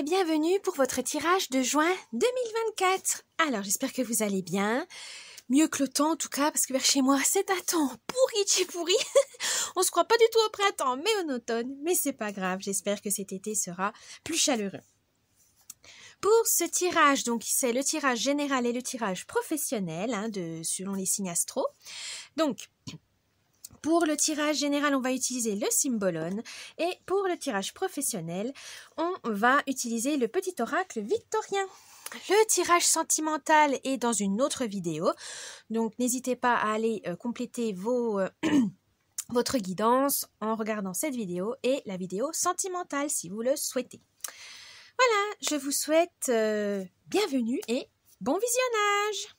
et bienvenue pour votre tirage de juin 2024. Alors, j'espère que vous allez bien. Mieux que le temps, en tout cas, parce que vers chez moi, c'est un temps pourri. On se croit pas du tout au printemps, mais au automne. Mais c'est pas grave, j'espère que cet été sera plus chaleureux. Pour ce tirage, donc c'est le tirage général et le tirage professionnel, selon les signes astro. Donc, pour le tirage général, on va utiliser le Symbolon et pour le tirage professionnel, on va utiliser le petit oracle victorien. Le tirage sentimental est dans une autre vidéo, donc n'hésitez pas à aller compléter votre guidance en regardant cette vidéo et la vidéo sentimentale si vous le souhaitez. Voilà, je vous souhaite bienvenue et bon visionnage.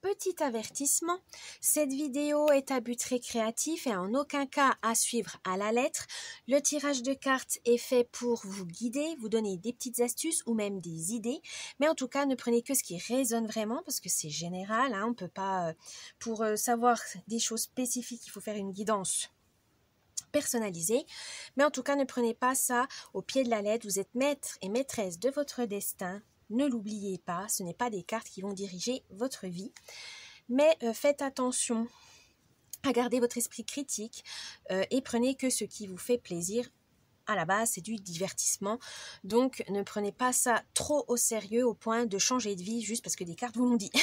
Petit avertissement, cette vidéo est à but récréatif et en aucun cas à suivre à la lettre. Le tirage de cartes est fait pour vous guider, vous donner des petites astuces ou même des idées. Mais en tout cas, ne prenez que ce qui résonne vraiment parce que c'est général. On ne peut pas, pour savoir des choses spécifiques, il faut faire une guidance personnalisée. Mais en tout cas, ne prenez pas ça au pied de la lettre. Vous êtes maître et maîtresse de votre destin. Ne l'oubliez pas, ce n'est pas des cartes qui vont diriger votre vie. Mais faites attention à garder votre esprit critique et prenez que ce qui vous fait plaisir. À la base, c'est du divertissement. Donc, ne prenez pas ça trop au sérieux au point de changer de vie juste parce que des cartes vous l'ont dit.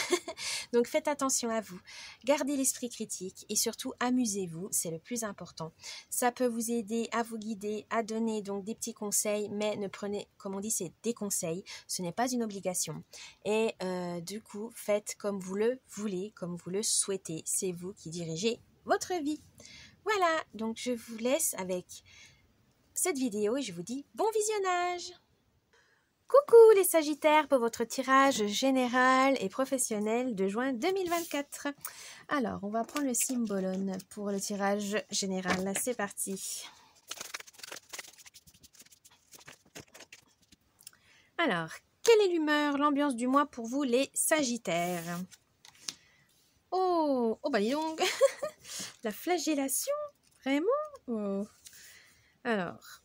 Donc, faites attention à vous. Gardez l'esprit critique et surtout, amusez-vous. C'est le plus important. Ça peut vous aider à vous guider, à donner donc des petits conseils, mais ne prenez, comme on dit, c'est des conseils. Ce n'est pas une obligation. Et du coup, faites comme vous le voulez, comme vous le souhaitez. C'est vous qui dirigez votre vie. Voilà, donc je vous laisse avec cette vidéo et je vous dis bon visionnage. Coucou les Sagittaires pour votre tirage général et professionnel de juin 2024. Alors, on va prendre le Symbolon pour le tirage général. C'est parti. Alors, quelle est l'humeur, l'ambiance du mois pour vous les Sagittaires? Oh, bah dis donc. La flagellation, vraiment? Oh. Alors,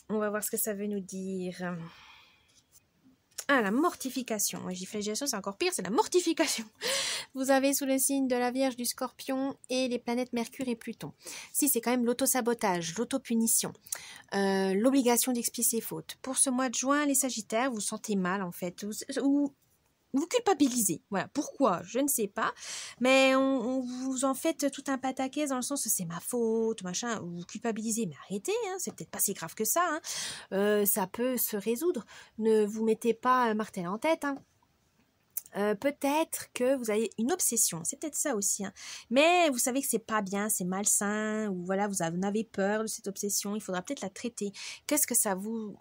on va voir ce que ça veut nous dire. Ah, la mortification. Moi, je dis flagellation, c'est encore pire, c'est la mortification. Vous avez sous le signe de la Vierge, du Scorpion et les planètes Mercure et Pluton. Si, c'est quand même l'auto-sabotage, l'autopunition, l'obligation d'expier ses fautes. Pour ce mois de juin, les Sagittaires, vous vous sentez mal en fait, vous culpabilisez. Voilà. Pourquoi? Je ne sais pas. Mais on vous en fait tout un pataquès dans le sens que c'est ma faute, machin. Vous culpabilisez. Mais arrêtez, c'est peut-être pas si grave que ça. Ça peut se résoudre. Ne vous mettez pas martel en tête. Peut-être que vous avez une obsession. C'est peut-être ça aussi. Mais vous savez que c'est pas bien, c'est malsain. Ou voilà, vous en avez peur de cette obsession. Il faudra peut-être la traiter. Qu'est-ce que ça vous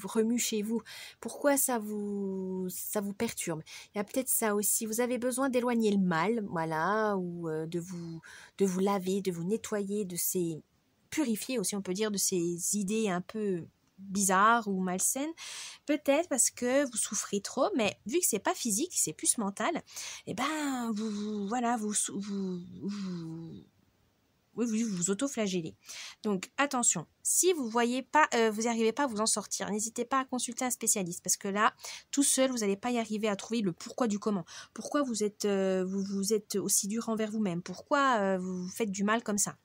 remue chez vous? Pourquoi ça vous perturbe? Il y a peut-être ça aussi. Vous avez besoin d'éloigner le mal, voilà, ou de vous laver, de vous nettoyer, purifier aussi, on peut dire, de ces idées un peu bizarres ou malsaines. Peut-être parce que vous souffrez trop, mais vu que c'est pas physique, c'est plus mental, et ben vous auto-flagellez. Donc attention, si vous voyez pas, vous n'arrivez pas à vous en sortir, n'hésitez pas à consulter un spécialiste parce que là, tout seul, vous n'allez pas y arriver à trouver le pourquoi du comment. Pourquoi vous êtes aussi dur envers vous-même? Pourquoi vous faites du mal comme ça?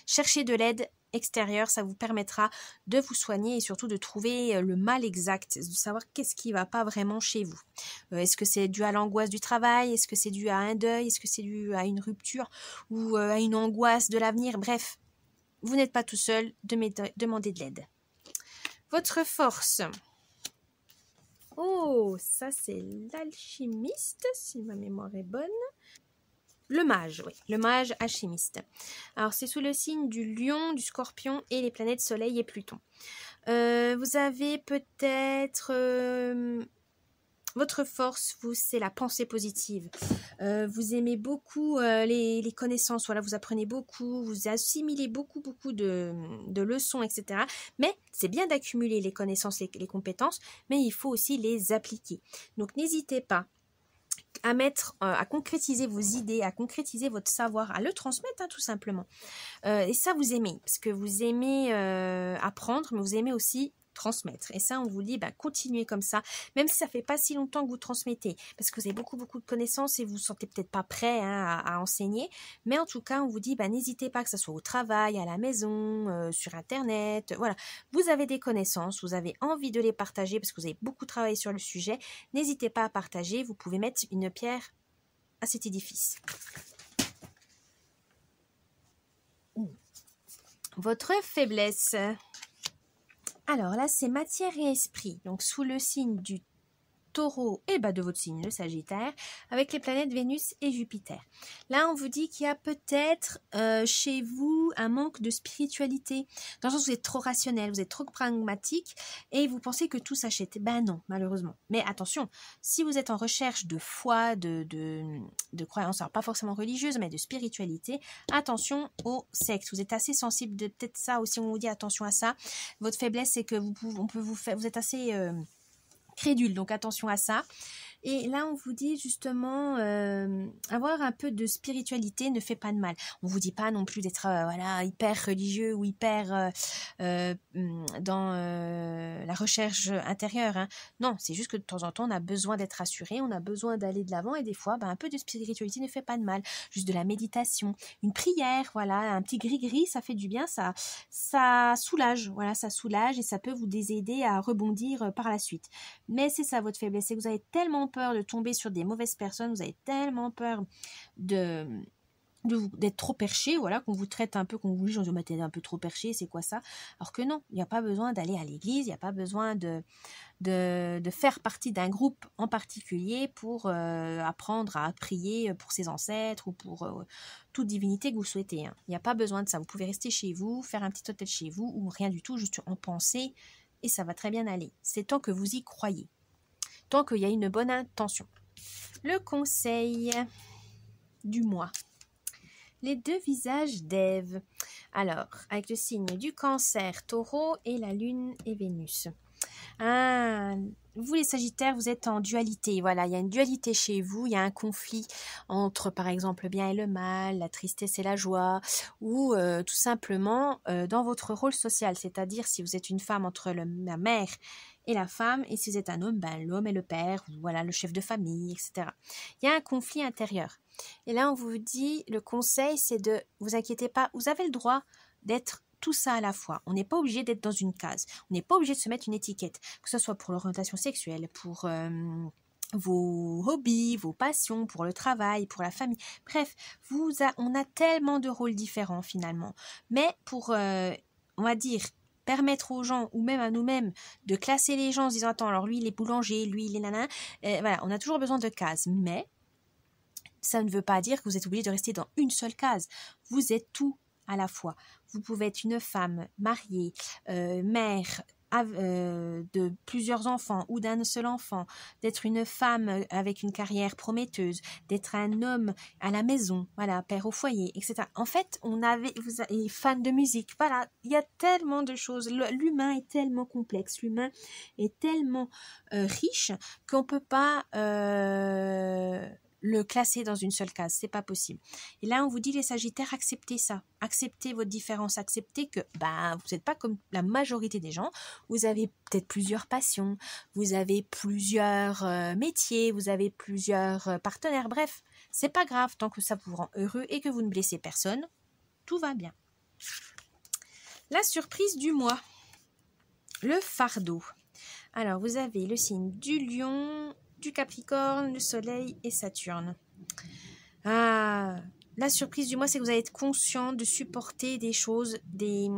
Cherchez de l'aide extérieure, ça vous permettra de vous soigner et surtout de trouver le mal exact, de savoir qu'est-ce qui ne va pas vraiment chez vous. Est-ce que c'est dû à l'angoisse du travail? Est-ce que c'est dû à un deuil? Est-ce que c'est dû à une rupture ou à une angoisse de l'avenir? Bref, vous n'êtes pas tout seul, demandez de l'aide. Votre force. Oh, ça c'est l'alchimiste, si ma mémoire est bonne. Le mage, oui, le mage alchimiste. Alors, c'est sous le signe du lion, du scorpion et les planètes soleil et Pluton. Vous avez peut-être... votre force, vous, c'est la pensée positive. Vous aimez beaucoup les connaissances, voilà, vous apprenez beaucoup, vous assimilez beaucoup de leçons, etc. Mais c'est bien d'accumuler les connaissances, les compétences, mais il faut aussi les appliquer. Donc, n'hésitez pas à concrétiser vos idées, à concrétiser votre savoir, à le transmettre tout simplement. Et ça, vous aimez, parce que vous aimez apprendre, mais vous aimez aussi transmettre. Et ça, on vous dit, continuez comme ça, même si ça fait pas si longtemps que vous transmettez, parce que vous avez beaucoup de connaissances et vous vous sentez peut-être pas prêt à enseigner. Mais en tout cas, on vous dit, n'hésitez pas, que ce soit au travail, à la maison, sur Internet. Voilà, vous avez des connaissances, vous avez envie de les partager parce que vous avez beaucoup travaillé sur le sujet. N'hésitez pas à partager. Vous pouvez mettre une pierre à cet édifice. Votre faiblesse. Alors là, c'est matière et esprit. Donc sous le signe du Taureau et de votre signe, le Sagittaire, avec les planètes Vénus et Jupiter. Là, on vous dit qu'il y a peut-être chez vous un manque de spiritualité, dans le sens où vous êtes trop rationnel, vous êtes trop pragmatique et vous pensez que tout s'achète. Non, malheureusement. Mais attention, si vous êtes en recherche de foi, de croyances, alors pas forcément religieuses, mais de spiritualité, attention aux sectes. Vous êtes assez sensible de peut-être ça aussi, on vous dit attention à ça. Votre faiblesse, c'est que vous êtes assez crédule, donc attention à ça. Et là, on vous dit justement, avoir un peu de spiritualité ne fait pas de mal. On vous dit pas non plus d'être hyper religieux ou hyper dans la recherche intérieure. Hein. Non, c'est juste que de temps en temps, on a besoin d'être rassuré, on a besoin d'aller de l'avant et des fois, un peu de spiritualité ne fait pas de mal. Juste de la méditation, une prière, un petit gris-gris, ça fait du bien, ça soulage, ça soulage et ça peut vous aider à rebondir par la suite. Mais c'est ça votre faiblesse, c'est que vous avez tellement peur de tomber sur des mauvaises personnes, vous avez tellement peur d'être trop perché, qu'on vous traite un peu, qu'on vous juge, on dit t'es un peu trop perché, c'est quoi ça? Alors que non, il n'y a pas besoin d'aller à l'église, il n'y a pas besoin de faire partie d'un groupe en particulier pour apprendre à prier pour ses ancêtres ou pour toute divinité que vous souhaitez. Hein. Il n'y a pas besoin de ça, vous pouvez rester chez vous, faire un petit hôtel chez vous ou rien du tout, juste en penser et ça va très bien aller. C'est tant que vous y croyez. Tant qu'il y a une bonne intention. Le conseil du mois. Les deux visages d'Ève. Alors, avec le signe du Cancer, Taureau et la Lune et Vénus. Vous les Sagittaires, vous êtes en dualité. Il y a une dualité chez vous. Il y a un conflit entre, par exemple, le bien et le mal, la tristesse et la joie, ou tout simplement dans votre rôle social. C'est-à-dire, si vous êtes une femme, entre la mère et la femme, et si vous êtes un homme, l'homme et le père, ou le chef de famille, etc. Il y a un conflit intérieur. Et là, on vous dit, le conseil, c'est de vous inquiétez pas, vous avez le droit d'être tout ça à la fois. On n'est pas obligé d'être dans une case. On n'est pas obligé de se mettre une étiquette, que ce soit pour l'orientation sexuelle, pour vos hobbies, vos passions, pour le travail, pour la famille. Bref, on a tellement de rôles différents finalement. Mais pour, on va dire, permettre aux gens, ou même à nous-mêmes, de classer les gens en se disant, attends, alors lui, il est boulanger, lui, il est nana. On a toujours besoin de cases. Mais ça ne veut pas dire que vous êtes obligé de rester dans une seule case. Vous êtes tout à la fois. Vous pouvez être une femme mariée, mère de plusieurs enfants ou d'un seul enfant, d'être une femme avec une carrière prometteuse, d'être un homme à la maison, père au foyer, etc. En fait, vous êtes fan de musique, il y a tellement de choses. L'humain est tellement complexe, l'humain est tellement riche qu'on ne peut pas le classer dans une seule case, c'est pas possible. Et là, on vous dit les Sagittaires, acceptez ça, acceptez votre différence, acceptez que vous n'êtes pas comme la majorité des gens, vous avez peut-être plusieurs passions, vous avez plusieurs métiers, vous avez plusieurs partenaires, bref, c'est pas grave tant que ça vous rend heureux et que vous ne blessez personne, tout va bien. La surprise du mois, le fardeau. Alors, vous avez le signe du Lion, du Capricorne, le Soleil et Saturne. La surprise du mois, c'est que vous allez être conscient de supporter des choses, des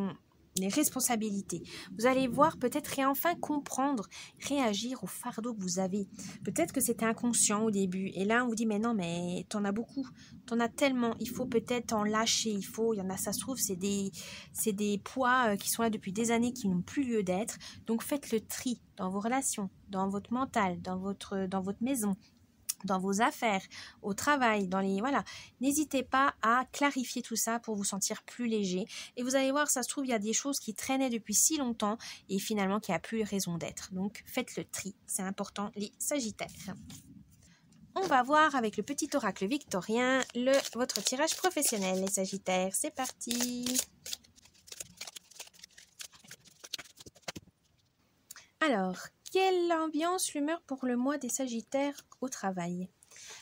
responsabilités. Vous allez voir peut-être et enfin comprendre, réagir au fardeau que vous avez. Peut-être que c'était inconscient au début. Et là, on vous dit, mais non, mais t'en as beaucoup. T'en as tellement. Il faut peut-être en lâcher. Il y en a, ça se trouve, c'est des poids qui sont là depuis des années qui n'ont plus lieu d'être. Donc, faites le tri dans vos relations, dans votre mental, dans votre maison, dans vos affaires, au travail, N'hésitez pas à clarifier tout ça pour vous sentir plus léger. Et vous allez voir, ça se trouve, il y a des choses qui traînaient depuis si longtemps et finalement qui n'a plus raison d'être. Donc, faites le tri. C'est important, les Sagittaires. On va voir avec le petit oracle victorien votre tirage professionnel, les Sagittaires. C'est parti! Alors, quelle ambiance, l'humeur pour le mois des Sagittaires au travail?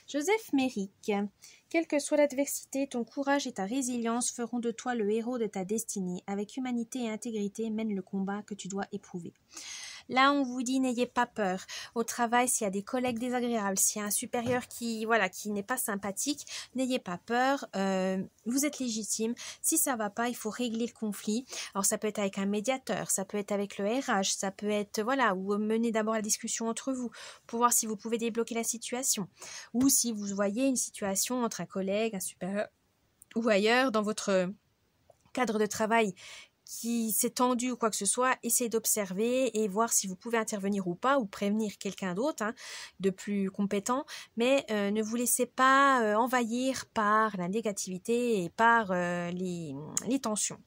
Joseph Méric, quelle que soit l'adversité, ton courage et ta résilience feront de toi le héros de ta destinée. Avec humanité et intégrité, mène le combat que tu dois éprouver. Là, on vous dit, n'ayez pas peur. Au travail, s'il y a des collègues désagréables, s'il y a un supérieur qui n'est pas sympathique, n'ayez pas peur. Vous êtes légitime. Si ça va pas, il faut régler le conflit. Alors, ça peut être avec un médiateur, ça peut être avec le RH, ça peut être, ou mener d'abord la discussion entre vous pour voir si vous pouvez débloquer la situation. Ou si vous voyez une situation entre un collègue, un supérieur ou ailleurs dans votre cadre de travail qui s'est tendu ou quoi que ce soit, essayez d'observer et voir si vous pouvez intervenir ou pas, ou prévenir quelqu'un d'autre de plus compétent, mais ne vous laissez pas envahir par la négativité et par les tensions.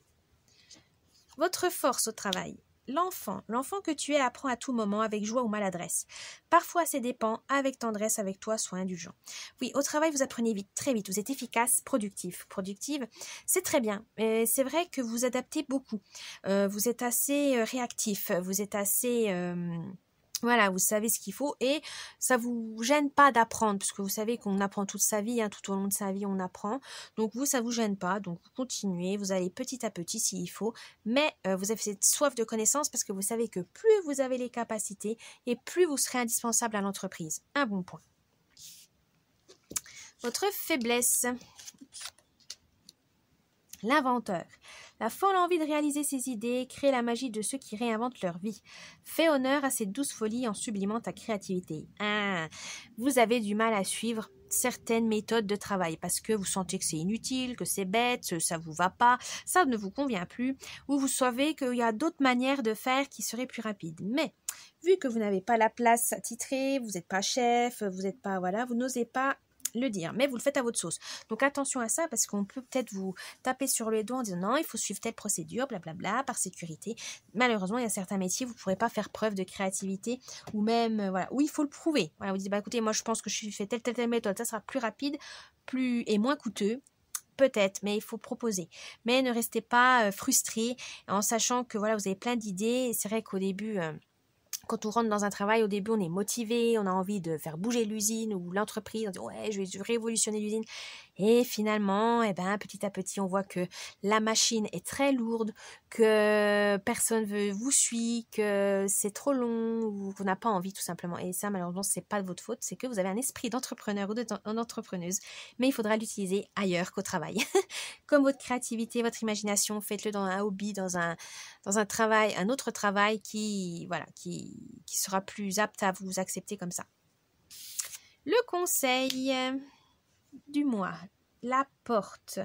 Votre force au travail. L'enfant que tu es apprend à tout moment avec joie ou maladresse. Parfois c'est dépend, avec tendresse, avec toi, sois indulgent. Oui, au travail vous apprenez vite, très vite, vous êtes efficace, productive, c'est très bien. C'est vrai que vous adaptez beaucoup, vous êtes assez réactif, vous êtes assez... vous savez ce qu'il faut et ça vous gêne pas d'apprendre parce que vous savez qu'on apprend toute sa vie, tout au long de sa vie on apprend. Donc vous, ça vous gêne pas, donc vous continuez, vous allez petit à petit s'il faut, mais vous avez cette soif de connaissance parce que vous savez que plus vous avez les capacités et plus vous serez indispensable à l'entreprise. Un bon point. Votre faiblesse. L'inventeur. La folle envie de réaliser ses idées crée la magie de ceux qui réinventent leur vie. Fais honneur à cette douce folie en sublimant ta créativité. Vous avez du mal à suivre certaines méthodes de travail parce que vous sentez que c'est inutile, que c'est bête, ça vous va pas, ça ne vous convient plus, ou vous savez qu'il y a d'autres manières de faire qui seraient plus rapides. Mais vu que vous n'avez pas la place attitrée, vous n'êtes pas chef, vous n'êtes pas, vous n'osez pas le dire, mais vous le faites à votre sauce. Donc attention à ça parce qu'on peut peut-être vous taper sur le doigt en disant non, il faut suivre telle procédure, blablabla, par sécurité. Malheureusement, il y a certains métiers où vous ne pourrez pas faire preuve de créativité ou même, où il faut le prouver. Vous dites, écoutez, moi je pense que je fais telle méthode, ça sera plus rapide, plus et moins coûteux. Peut-être, mais il faut proposer. Mais ne restez pas frustré en sachant que vous avez plein d'idées. C'est vrai qu'au début... Quand on rentre dans un travail, au début, on est motivé, on a envie de faire bouger l'usine ou l'entreprise, on dit « ouais, je vais révolutionner l'usine ». Et finalement, petit à petit, on voit que la machine est très lourde, que personne ne vous suit, que c'est trop long ou qu'on n'a pas envie tout simplement. Et ça, malheureusement, ce n'est pas de votre faute, c'est que vous avez un esprit d'entrepreneur ou d'entrepreneuse, mais il faudra l'utiliser ailleurs qu'au travail. Comme votre créativité, votre imagination, faites-le dans un hobby, dans un travail, un autre travail qui sera plus apte à vous accepter comme ça. Le conseil du mois. La porte.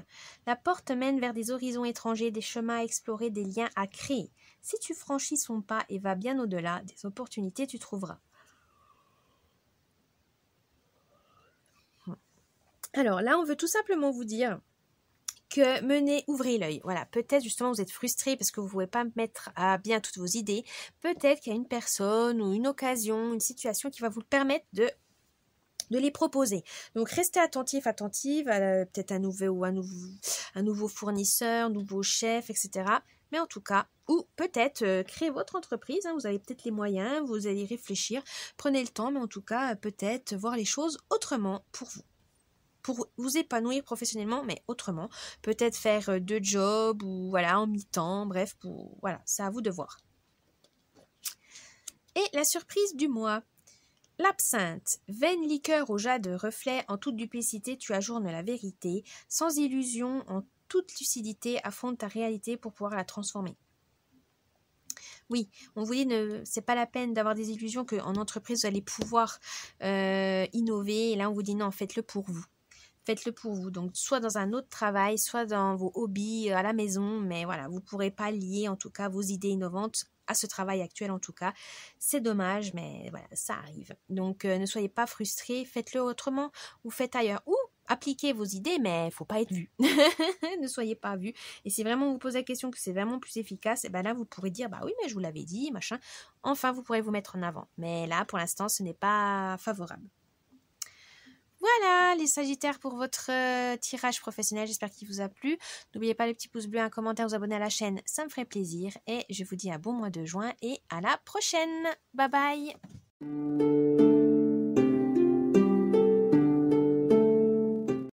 La porte mène vers des horizons étrangers, des chemins à explorer, des liens à créer. Si tu franchis son pas et vas bien au-delà, des opportunités tu trouveras. Alors là, on veut tout simplement vous dire que ouvrez l'œil. Peut-être justement vous êtes frustré parce que vous ne pouvez pas mettre à bien toutes vos idées. Peut-être qu'il y a une personne ou une occasion, une situation qui va vous permettre de les proposer. Donc restez attentif, attentive à peut-être un nouveau fournisseur, nouveau chef, etc. Mais en tout cas, ou peut-être créer votre entreprise, vous avez peut-être les moyens, vous allez réfléchir, prenez le temps, mais en tout cas, peut-être voir les choses autrement pour vous. Pour vous épanouir professionnellement, mais autrement. Peut-être faire 2 jobs ou en mi-temps, bref, c'est à vous de voir. Et la surprise du mois. L'absinthe, vaine liqueur au jade reflet, en toute duplicité tu ajournes la vérité, sans illusion, en toute lucidité, affronte ta réalité pour pouvoir la transformer. Oui, on vous dit, c'est pas la peine d'avoir des illusions qu'en entreprise vous allez pouvoir innover, et là on vous dit non, faites-le pour vous. Faites-le pour vous, donc soit dans un autre travail, soit dans vos hobbies à la maison, mais vous ne pourrez pas lier en tout cas vos idées innovantes à ce travail actuel en tout cas. C'est dommage, mais ça arrive. Donc ne soyez pas frustrés, faites-le autrement ou faites ailleurs. Ou appliquez vos idées, mais il ne faut pas être vu. Ne soyez pas vu. Et si vraiment vous posez la question que c'est vraiment plus efficace, et là vous pourrez dire oui, mais je vous l'avais dit, machin. Enfin, vous pourrez vous mettre en avant. Mais là, pour l'instant, ce n'est pas favorable. Voilà les Sagittaires pour votre tirage professionnel. J'espère qu'il vous a plu. N'oubliez pas les petits pouces bleus, un commentaire, vous abonner à la chaîne. Ça me ferait plaisir. Et je vous dis un bon mois de juin et à la prochaine. Bye bye.